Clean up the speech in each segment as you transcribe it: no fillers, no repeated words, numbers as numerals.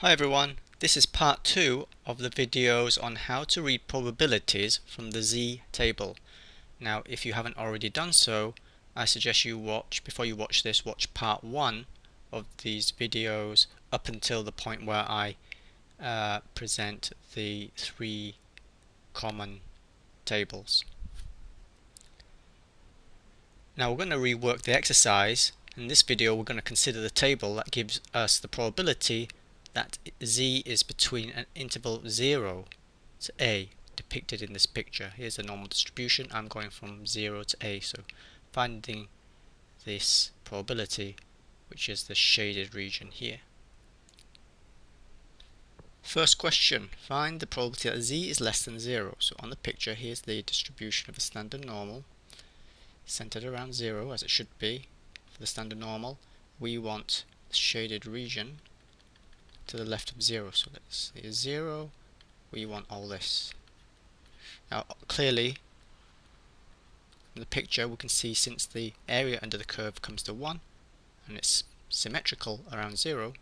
Hi everyone, this is part 2 of the videos on how to read probabilities from the Z table. Now if you haven't already done so, I suggest you before you watch this, watch part 1 of these videos up until the point where I present the 3 common tables. Now we're going to rework the exercise. In this video we're going to consider the table that gives us the probability that Z is between an interval 0 to A, depicted in this picture. Here's the normal distribution. I'm going from 0 to A, so finding this probability, which is the shaded region here. First question, find the probability that Z is less than 0. So on the picture, here's the distribution of a standard normal, centered around 0 as it should be. For the standard normal, we want the shaded region to the left of 0. So let's see, 0, we want all this. Now clearly in the picture we can see, since the area under the curve comes to 1 and it's symmetrical around 0,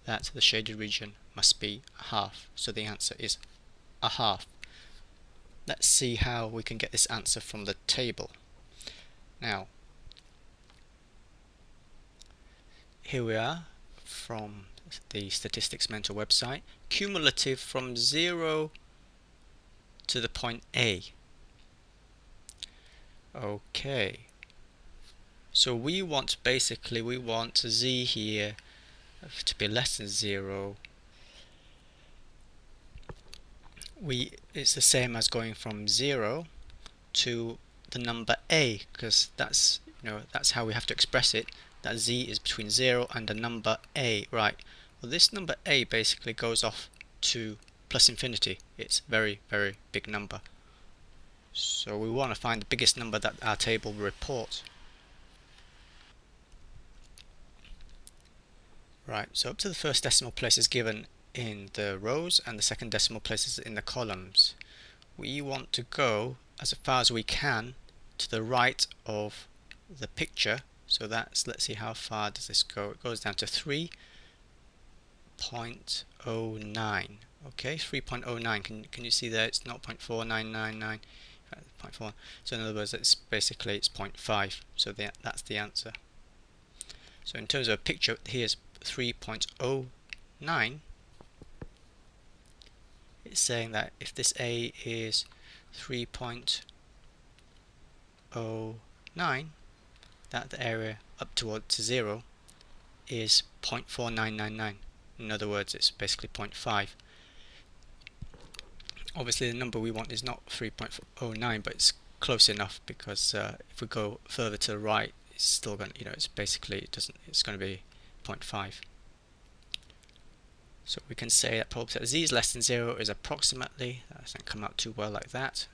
that the shaded region must be a half. So the answer is a half. Let's see how we can get this answer from the table. Now here we are from the Statistics Mentor website. Cumulative from 0 to the point A. Okay, so we want Z here to be less than 0. It's the same as going from 0 to the number A, because that's how we have to express it, that Z is between 0 and a number A. Right, well this number A basically goes off to plus infinity. It's a very, very big number. So we want to find the biggest number that our table will report. Right, so up to the first decimal place is given in the rows and the second decimal place is in the columns. We want to go as far as we can to the right of the picture. So that's, let's see, how far does this go? It goes down to 3.09. Okay, 3.09. Can you see there? It's not 0.4999. 0.4. So in other words, it's 0.5. So that's the answer. So in terms of a picture, here's 3.09. It's saying that if this A is 3.09, that the area up towards 0 is 0.4999. In other words, it's basically 0.5. Obviously the number we want is not 3.09, but it's close enough, because if we go further to the right, it's still going to, it's basically, it's going to be 0.5. So we can say that probability that Z is less than 0 is approximately, that doesn't come out too well like that,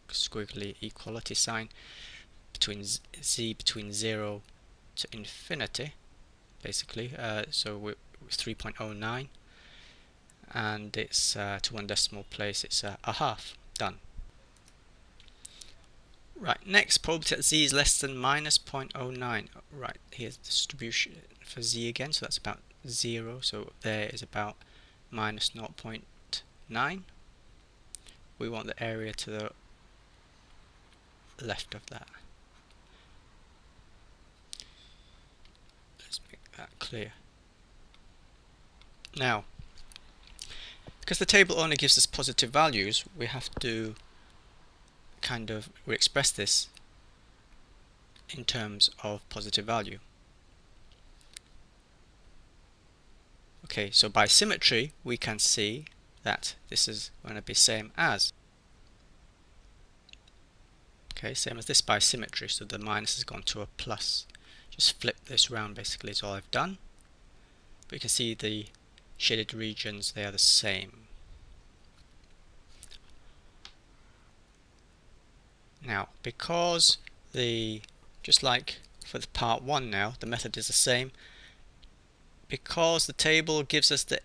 squiggly equality sign, between Z between 0 to infinity, basically. So we're 3.09, and it's to one decimal place, it's a half. Done. Right, next, probability that Z is less than minus 0.09. Right, here's the distribution for Z again, so that's about 0, so there is about minus 0.9. We want the area to the left of that. Let's make that clear. Now, because the table only gives us positive values, we have to kind of re-express this in terms of positive value. Okay, so by symmetry we can see that this is going to be same as. Okay, same as this by symmetry, so the minus has gone to a plus. Just flip this round, basically is all I've done. But you can see the shaded regions, they are the same. Now, because just like for the part 1 now, the method is the same. Because the table gives us the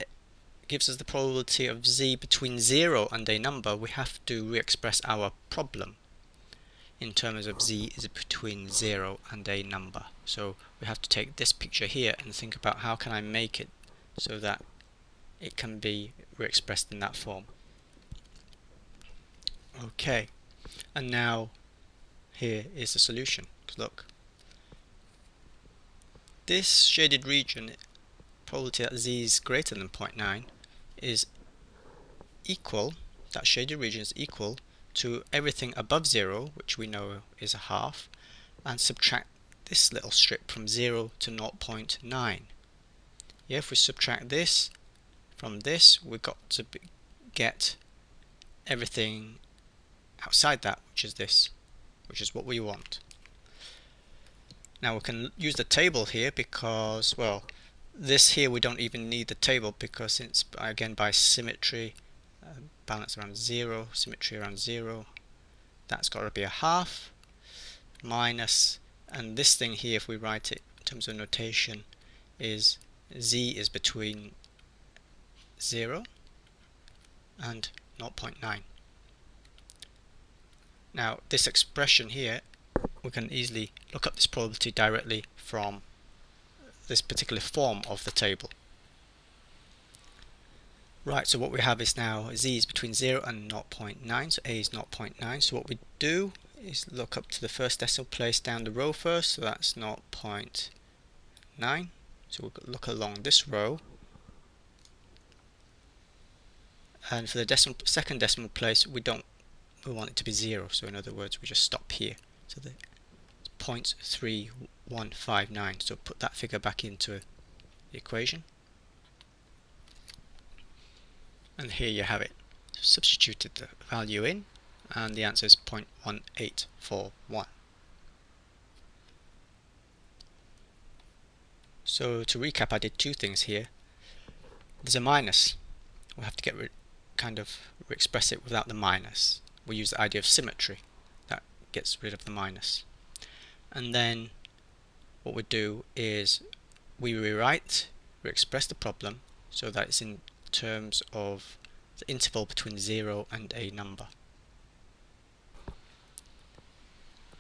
probability of Z between 0 and a number, we have to re-express our problem in terms of Z is between 0 and a number. So we have to take this picture here and think about how can I make it so that it can be re-expressed in that form. Okay, and now here is the solution. Look, this shaded region, probability that z is greater than 0.9, is equal, that shaded region is equal to everything above 0, which we know is a half, and subtract this little strip from 0 to 0.9. Yeah, if we subtract this from this, we've got to get everything outside that, which is this, which is what we want. Now we can use the table here because, well, this here we don't even need the table because it's, again, by symmetry, balance around 0, symmetry around 0, that's got to be a half, minus, and this thing here, if we write it in terms of notation, is z is between 0 and 0.9. Now this expression here, we can easily look up this probability directly from this particular form of the table. Right, so what we have is now z is between 0 and 0.9, so a is 0.9. So what we do is look up to the first decimal place down the row first, so that's 0.9. So we'll look along this row, and for the second decimal place we want it to be 0, so in other words we just stop here. So the 0.3159, so put that figure back into the equation, and here you have it. Substituted the value in, and the answer is 0.1841. So to recap, I did two things here. There's a minus. We'll have to get express it without the minus. We use the idea of symmetry. That gets rid of the minus. And then what we do is we re-express the problem so that it's in terms of the interval between 0 and a number.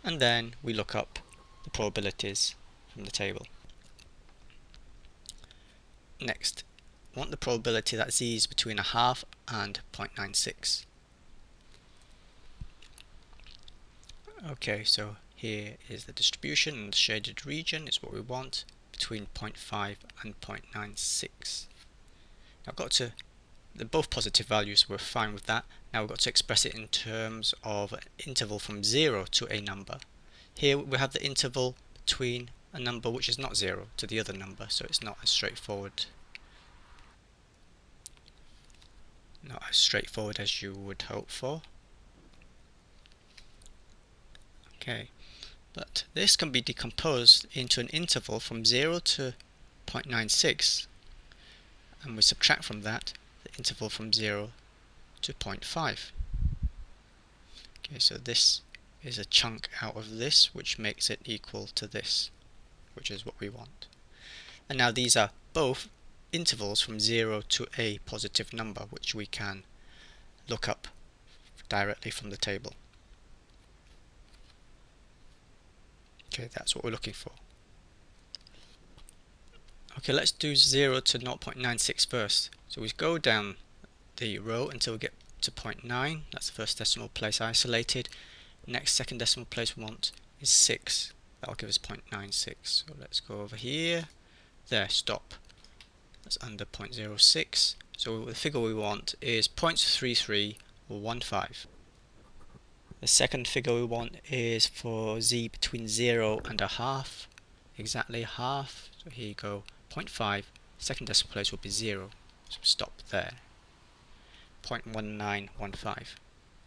And then we look up the probabilities from the table. Next, I want the probability that z is between a half and 0.96. Okay, so here is the distribution, and the shaded region is what we want, between 0.5 and 0.96. Now I've got to, they're both positive values, we're fine with that. Now we've got to express it in terms of an interval from 0 to a number. Here we have the interval between a number which is not 0 to the other number, so it's not as straightforward as you would hope for. Okay, but this can be decomposed into an interval from 0 to 0.96, and we subtract from that the interval from 0 to 0.5. Okay, so this is a chunk out of this, which makes it equal to this, which is what we want. And now these are both intervals from 0 to a positive number, which we can look up directly from the table. Okay, that's what we're looking for. Okay, let's do 0 to 0.96 first. So we go down the row until we get to 0.9. That's the first decimal place isolated. Next, second decimal place we want is 6. That'll give us 0.96. So let's go over here. There, stop. That's under 0.06. So the figure we want is 0.3315. The second figure we want is for z between 0 and a half. Exactly a half. So here you go, 0.5. Second decimal place will be 0. So stop there. 0.1915.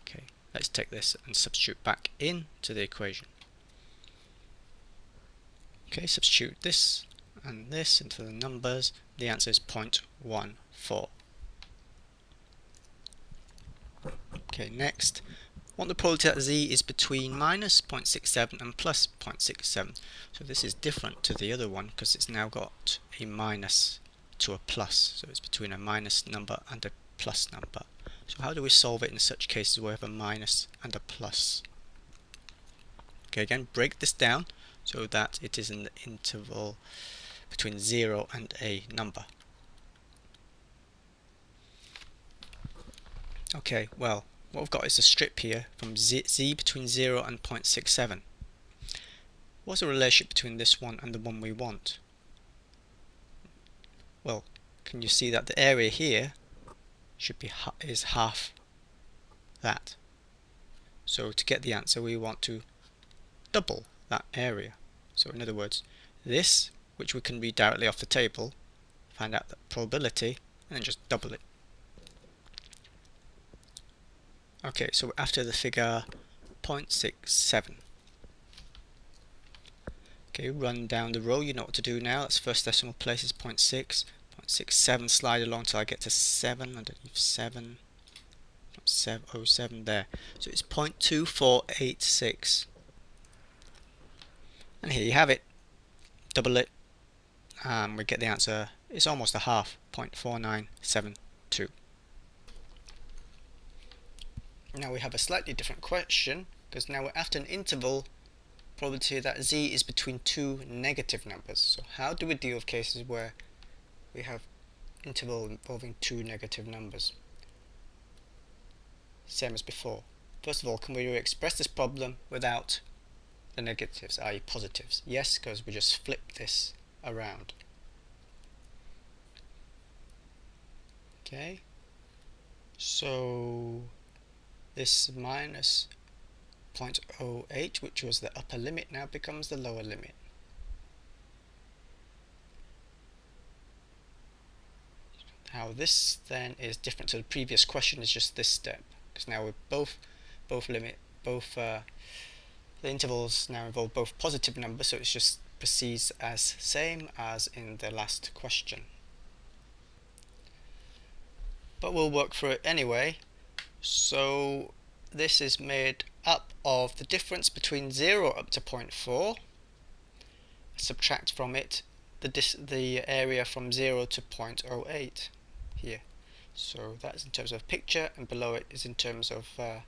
Okay, let's take this and substitute back into the equation. Okay, substitute this and this into the numbers. The answer is 0.14. Okay, next, want the probability that z is between minus 0.67 and plus 0.67. So this is different to the other one because it's now got a minus to a plus. So it's between a minus number and a plus number. So how do we solve it in such cases where we have a minus and a plus? Okay, again, break this down so that it is in the interval between 0 and a number. Okay, well, what we've got is a strip here from z between 0 and 0.67. What's the relationship between this one and the one we want? Well, can you see that the area here should be is half that? So to get the answer, we want to double that area. So in other words, this, which we can read directly off the table, find out the probability, and then just double it. Okay, so after the figure 0.67. Okay, run down the row, you know what to do now. That's first decimal place is 0.6, 0.67, slide along till I get to 7, underneath 7, 0.707 there. So it's 0.2486. And here you have it. Double it, and we get the answer. It's almost a half, 0.4972. Now we have a slightly different question, because now we're after an interval probability that z is between two negative numbers. So how do we deal with cases where we have interval involving two negative numbers? Same as before. First of all, can we express this problem without the negatives, i.e. positives? Yes, because we just flip this around. Okay, so this minus 0.08, which was the upper limit, now becomes the lower limit. How this then is different to the previous question is just this step, because now we're the intervals now involve both positive numbers, so it just proceeds as same as in the last question. But we'll work through it anyway. So this is made up of the difference between 0 up to 0.4. Subtract from it the area from 0 to 0.08 here. So that's in terms of picture, and below it is in terms of the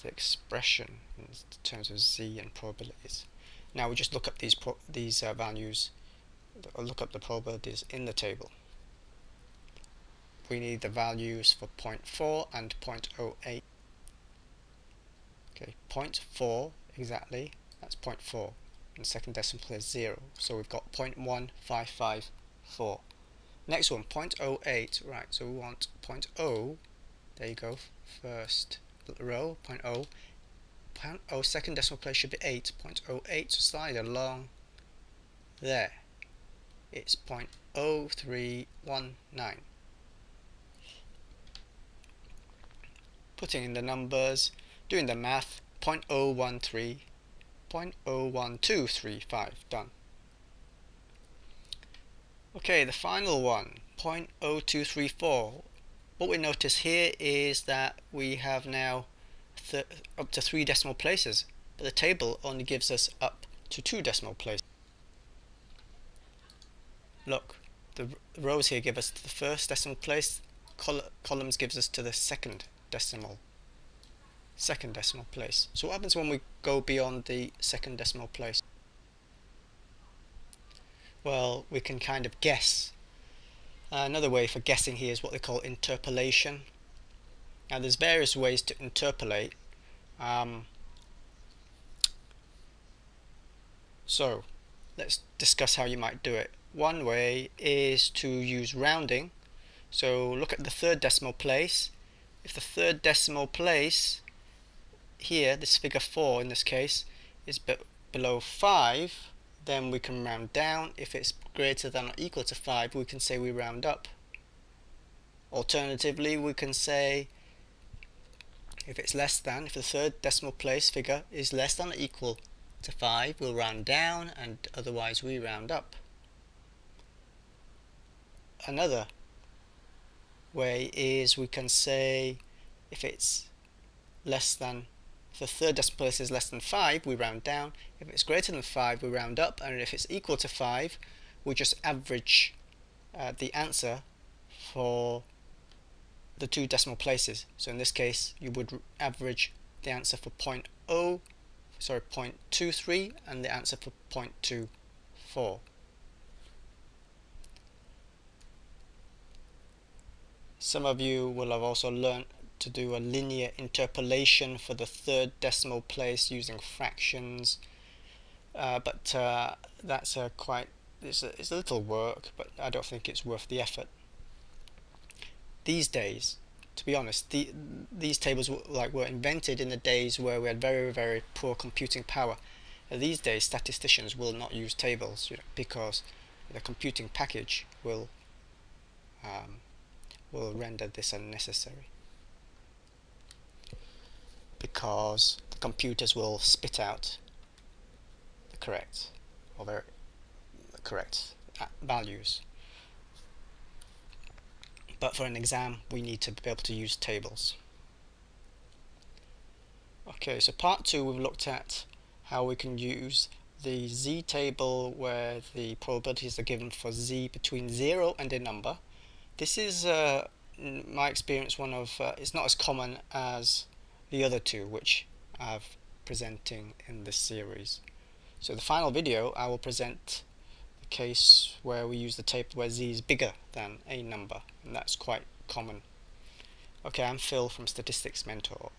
expression in terms of z and probabilities. Now we just look up these values, or look up the probabilities in the table. We need the values for 0.4 and 0.08. Okay, 0.4 exactly, that's 0.4, and the second decimal place is 0, so we've got 0.1554. Next one, 0.08, right, so we want 0.0, there you go, first row, 0.0, 0.0, second decimal place should be 8, 0.08, so slide along there, it's 0.0319. Putting in the numbers, doing the math, 0.013, 0.01235, done. Okay, the final one, 0.0234. What we notice here is that we have now up to 3 decimal places, but the table only gives us up to 2 decimal places. Look, the rows here give us to the first decimal place, columns gives us to the second decimal place. So what happens when we go beyond the second decimal place? Well, we can kind of guess. Another way for guessing here is what they call interpolation. Now there's various ways to interpolate. So let's discuss how you might do it. One way is to use rounding. So look at the third decimal place. If the third decimal place here, this figure 4 in this case, is below 5, then we can round down. If it's greater than or equal to 5, we can say we round up. Alternatively, we can say if it's less than, if the third decimal place figure is less than or equal to 5, we'll round down, and otherwise we round up. Another way is we can say if it's less than, if the third decimal place is less than 5, we round down. If it's greater than 5, we round up, and if it's equal to 5, we just average the answer for the 2 decimal places. So in this case, you would average the answer for 0.23 and the answer for 0.24. Some of you will have also learned to do a linear interpolation for the third decimal place using fractions, but that's it's a little work, but I don't think it's worth the effort. These days, to be honest, these tables were invented in the days where we had very, very poor computing power. These days, statisticians will not use tables, because the computing package will render this unnecessary, because the computers will spit out the correct values. But for an exam, we need to be able to use tables. Okay, so part 2, we've looked at how we can use the z table where the probabilities are given for z between 0 and a number. This is, in my experience, it's not as common as the other two which I'm presenting in this series. So the final video, I will present the case where we use the table where z is bigger than a number, and that's quite common. Okay, I'm Phil from Statistics Mentor.